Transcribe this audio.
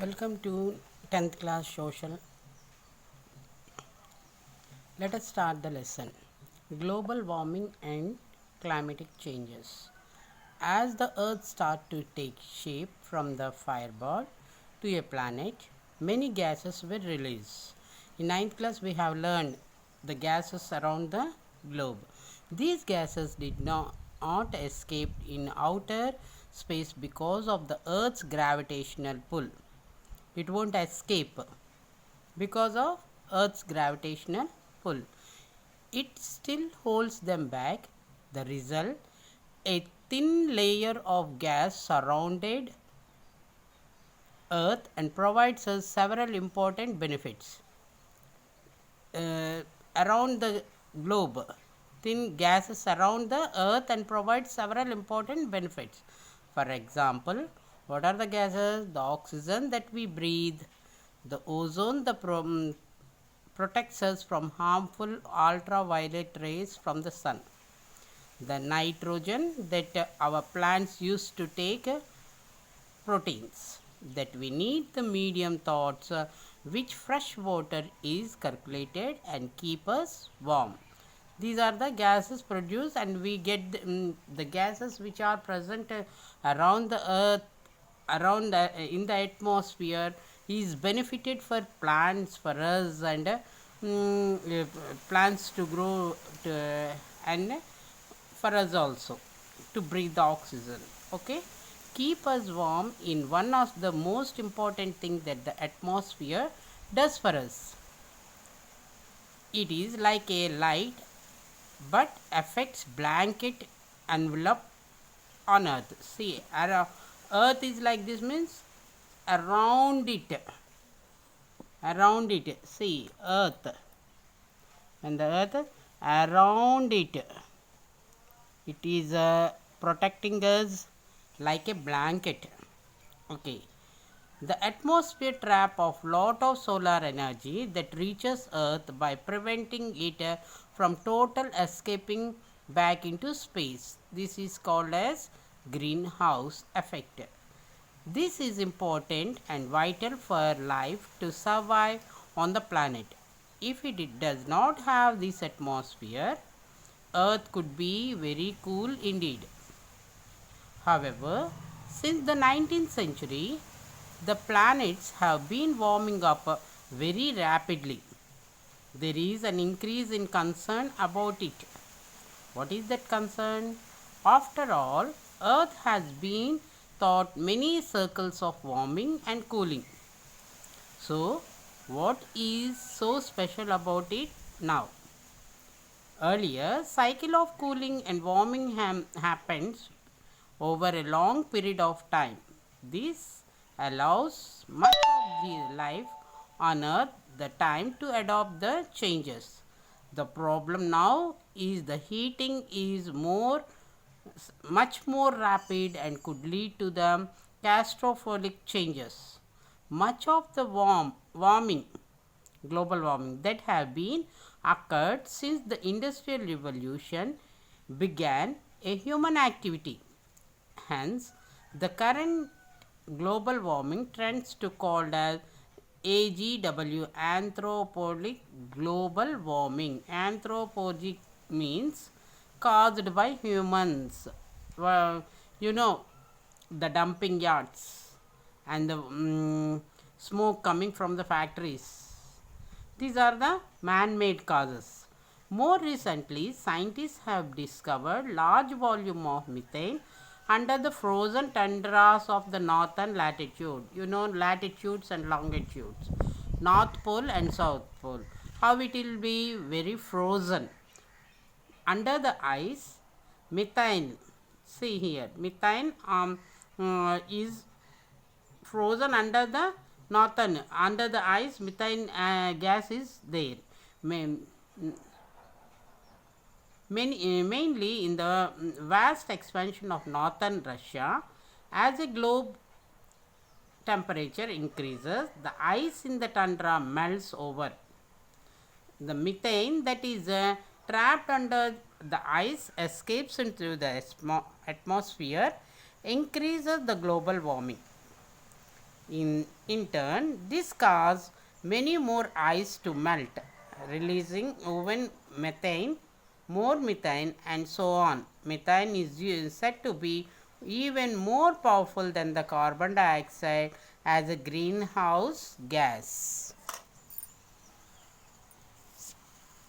Welcome to 10th class social. Let us start the lesson. Global warming and climatic changes. As the earth starts to take shape from the fireball to a planet, many gases were released. In ninth class, we have learned the gases around the globe. These gases did not escape in outer space because of the earth's gravitational pull. It won't escape because of earth's gravitational pull. It still holds them back. The result, a thin layer of gas surrounded earth and provides us several important benefits. Around the globe, thin gases surround the earth and provide several important benefits. For example, what are the gases? The oxygen that we breathe, the ozone that protects us from harmful ultraviolet rays from the sun, the nitrogen that our plants use to take proteins that we need, the medium thoughts which fresh water is circulated and keep us warm. These are the gases produced, and we get the gases which are present around the earth, around in the atmosphere is benefited for plants, for us, and plants to grow and for us also to breathe the oxygen. Okay, keep us warm in one of the most important things that the atmosphere does for us. It is like a light but affects blanket envelope on earth. See, earth is like this, means around it, see, earth, and the earth around it, it is protecting us like a blanket. Okay, the atmosphere trap of lot of solar energy that reaches earth by preventing it from total escaping back into space. This is called as greenhouse effect. This is important and vital for life to survive on the planet. If it does not have this atmosphere, earth could be very cool indeed. However, since the 19th century, the planets have been warming up very rapidly. There is an increase in concern about it. What is that concern? After all, earth has been thought many circles of warming and cooling. So, what is so special about it now? Earlier, cycle of cooling and warming happens over a long period of time. This allows much of the life on earth the time to adopt the changes. The problem now is the heating is much more rapid and could lead to the catastrophic changes. Much of the global warming that have been occurred since the industrial revolution began a human activity. Hence, the current global warming trends to called as AGW, anthropogenic global warming. Anthropogenic means caused by humans. Well, the dumping yards and the smoke coming from the factories. These are the man-made causes. More recently, scientists have discovered large volume of methane under the frozen tundras of the northern latitude. Latitudes and longitudes, North Pole and South Pole. How it will be very frozen. Under the ice, methane. See here, methane is frozen under the under the ice. Methane gas is there. Mainly in the vast expansion of northern Russia. As a globe temperature increases, the ice in the tundra melts over. The methane that is trapped under the ice escapes into the atmosphere, increases the global warming. In turn, this causes many more ice to melt, releasing even methane, more methane, and so on. Methane is said to be even more powerful than the carbon dioxide as a greenhouse gas.